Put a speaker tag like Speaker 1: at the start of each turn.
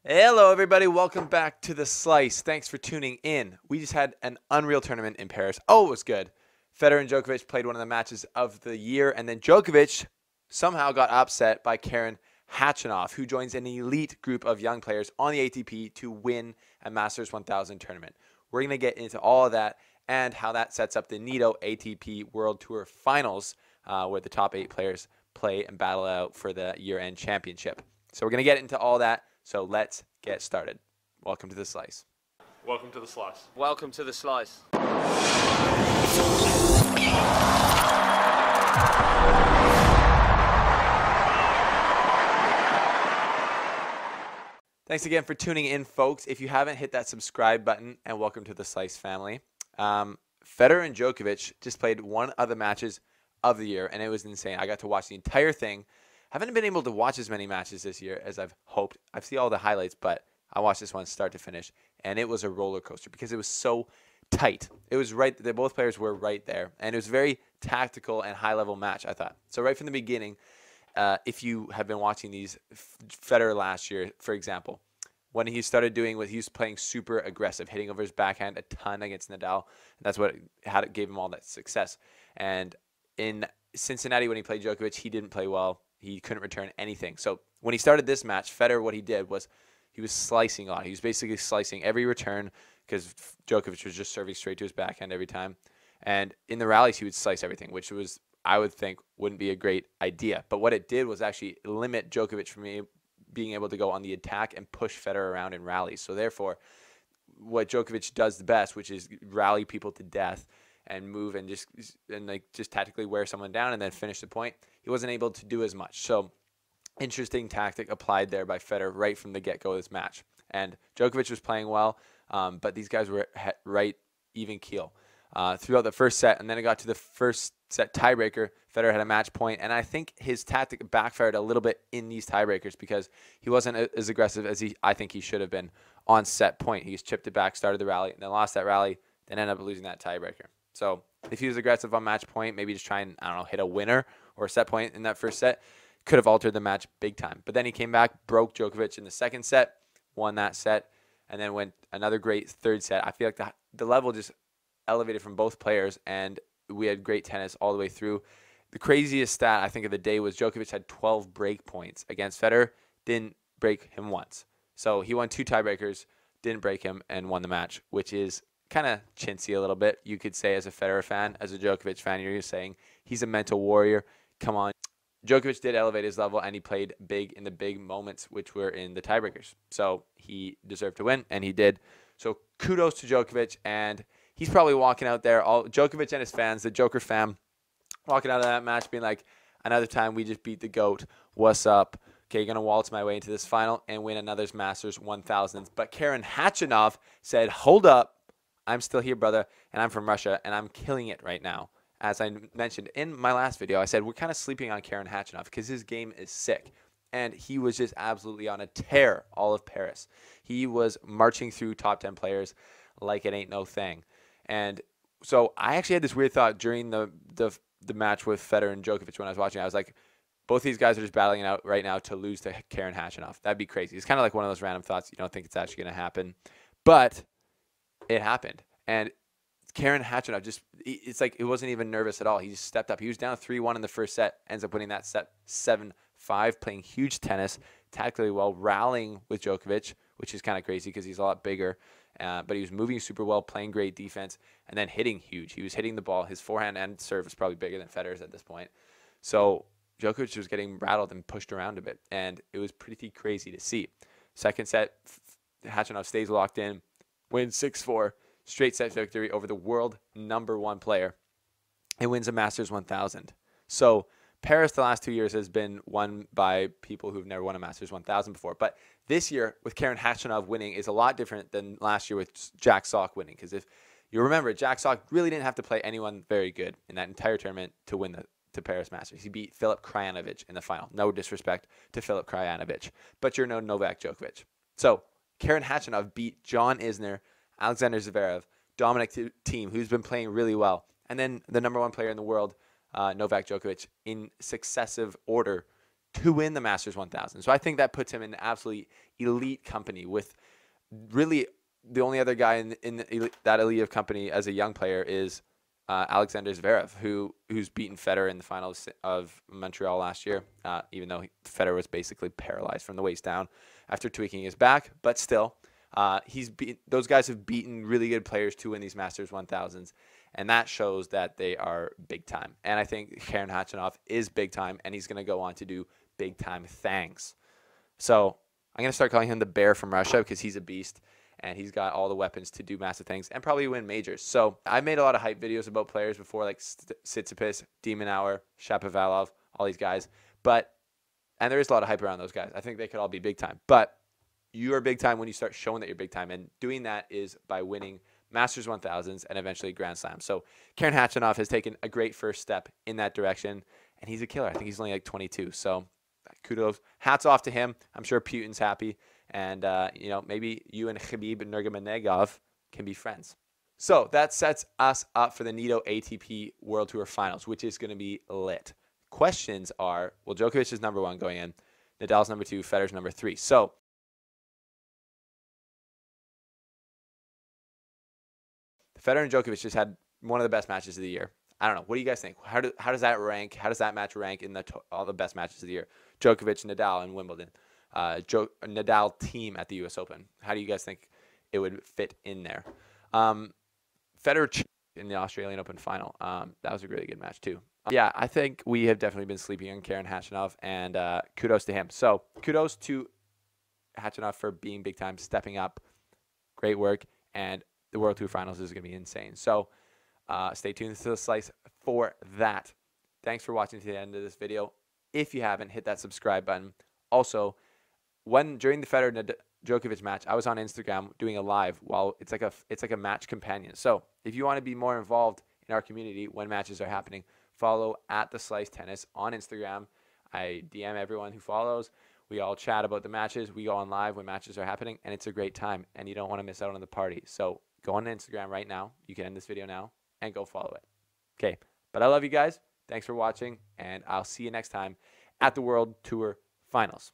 Speaker 1: Hello, everybody. Welcome back to The Slice. Thanks for tuning in. We just had an unreal tournament in Paris. Oh, it was good. Federer and Djokovic played one of the matches of the year, and then Djokovic somehow got upset by Karen Khachanov, who joins an elite group of young players on the ATP to win a Masters 1000 tournament. We're going to get into all of that and how that sets up the Nito ATP World Tour Finals, where the top 8 players play and battle out for the year-end championship. So we're going to get into all that. So let's get started. Welcome to The Slice.
Speaker 2: Welcome to The Slice.
Speaker 3: Welcome to The Slice.
Speaker 1: Thanks again for tuning in, folks. If you haven't, hit that subscribe button, and welcome to The Slice family. Federer and Djokovic just played one of the matches of the year, and it was insane. I got to watch the entire thing. Haven't been able to watch as many matches this year as I've hoped. I've seen all the highlights, but I watched this one start to finish, and it was a roller coaster because it was so tight. It was right. Both players were right there, and it was a very tactical and high-level match, I thought. So right from the beginning, if you have been watching these, Federer last year, for example, when he started doing what he was playing super aggressive, hitting over his backhand a ton against Nadal, and that's what gave him all that success. And in Cincinnati, when he played Djokovic, he didn't play well. He couldn't return anything. So when he started this match, Federer, what he did was he was slicing on. He was basically slicing every return because Djokovic was just serving straight to his backhand every time. And in the rallies, he would slice everything, which was, I would think, wouldn't be a great idea. But what it did was actually limit Djokovic from being able to go on the attack and push Federer around in rallies. So therefore, what Djokovic does the best, which is rally people to death and move and just tactically wear someone down and then finish the point, he wasn't able to do as much. So interesting tactic applied there by Federer right from the get-go of this match. And Djokovic was playing well, but these guys were right even keel throughout the first set. And then it got to the first set tiebreaker. Federer had a match point, and I think his tactic backfired a little bit in these tiebreakers because he wasn't as aggressive as I think he should have been on set point. He just chipped it back, started the rally, and then lost that rally, then ended up losing that tiebreaker. So if he was aggressive on match point, maybe just try and, I don't know, hit a winner or a set point in that first set, could have altered the match big time. But then he came back, broke Djokovic in the second set, won that set, and then went another great third set. I feel like the level just elevated from both players, and we had great tennis all the way through. The craziest stat, I think, of the day was Djokovic had 12 break points against Federer, didn't break him once. So he won 2 tiebreakers, didn't break him, and won the match, which is kind of chintzy a little bit, you could say, as a Federer fan. As a Djokovic fan, you're saying he's a mental warrior. Come on. Djokovic did elevate his level, and he played big in the big moments, which were in the tiebreakers. So he deserved to win, and he did. So kudos to Djokovic, and he's probably walking out there, all Djokovic and his fans, the Joker fam, walking out of that match being like, another time we just beat the GOAT. What's up? Okay, going to waltz my way into this final and win another Masters 1000. But Karen Khachanov said, hold up. I'm still here, brother, and I'm from Russia, and I'm killing it right now. As I mentioned in my last video, I said we're kind of sleeping on Karen Khachanov because his game is sick. And he was just absolutely on a tear all of Paris. He was marching through top 10 players like it ain't no thing. And so I actually had this weird thought during the match with Federer and Djokovic when I was watching. I was like, both these guys are just battling it out right now to lose to Karen Khachanov. That'd be crazy. It's kind of like one of those random thoughts. You don't think it's actually going to happen. But it happened. And Karen Khachanov it's like it wasn't even nervous at all. He just stepped up. He was down 3-1 in the first set, ends up winning that set 7-5, playing huge tennis, tactically well, rallying with Djokovic, which is kind of crazy because he's a lot bigger. But he was moving super well, playing great defense, and then hitting huge. He was hitting the ball. His forehand and serve was probably bigger than Federer's at this point. So Djokovic was getting rattled and pushed around a bit, and it was pretty crazy to see. Second set, Khachanov stays locked in, wins 6-4, straight set victory over the world #1 player, and wins a Masters 1000. So Paris the last 2 years has been won by people who've never won a Masters 1000 before. But this year with Karen Khachanov winning is a lot different than last year with Jack Sock winning. Because if you remember, Jack Sock really didn't have to play anyone very good in that entire tournament to win the Paris Masters. He beat Filip Krajinovic in the final. No disrespect to Filip Krajinovic, but you're no Novak Djokovic. So Karen Khachanov beat John Isner, Alexander Zverev, Dominic Thiem, who's been playing really well, and then the #1 player in the world, Novak Djokovic, in successive order to win the Masters 1000. So I think that puts him in absolutely elite company with really the only other guy in that elite of company as a young player is Alexander Zverev, who's beaten Federer in the finals of Montreal last year, even though Federer was basically paralyzed from the waist down after tweaking his back. But still, those guys have beaten really good players to win these Masters 1000s, and that shows that they are big time. And I think Karen Khachanov is big time, and he's going to go on to do big time things. So I'm going to start calling him the Bear from Russia because he's a beast. And he's got all the weapons to do massive things and probably win majors. So I've made a lot of hype videos about players before, like Tsitsipas, Demon Hour, Shapovalov, all these guys. And there is a lot of hype around those guys. I think they could all be big time. But you are big time when you start showing that you're big time. And doing that is by winning Masters 1000s and eventually Grand Slams. So Karen Khachanov has taken a great first step in that direction. And he's a killer. I think he's only like 22. So kudos. Hats off to him. I'm sure Putin's happy. And, maybe you and Khabib Nurmagomedov can be friends. So that sets us up for the Nitto ATP World Tour Finals, which is going to be lit. Questions are, well, Djokovic is number 1 going in. Nadal's number 2. Federer's number 3. So Federer and Djokovic just had one of the best matches of the year. I don't know. What do you guys think? How does that rank? How does that match rank in all the best matches of the year? Djokovic, Nadal, and Wimbledon. Nadal team at the U.S. Open. How do you guys think it would fit in there? Federer in the Australian Open final. That was a really good match too. Yeah, I think we have definitely been sleeping on Karen Khachanov, and kudos to him. So kudos to Khachanov for being big time, stepping up. Great work, and the World Tour Finals is going to be insane. So stay tuned to the slice for that. Thanks for watching to the end of this video. If you haven't, hit that subscribe button. Also, during the Federer Djokovic match, I was on Instagram doing a live while it's like a match companion. So if you want to be more involved in our community when matches are happening, follow at the Slice Tennis on Instagram. I DM everyone who follows. We all chat about the matches. We go on live when matches are happening, and it's a great time. And you don't want to miss out on the party. So go on Instagram right now. You can end this video now and go follow it. Okay, but I love you guys. Thanks for watching, and I'll see you next time at the World Tour Finals.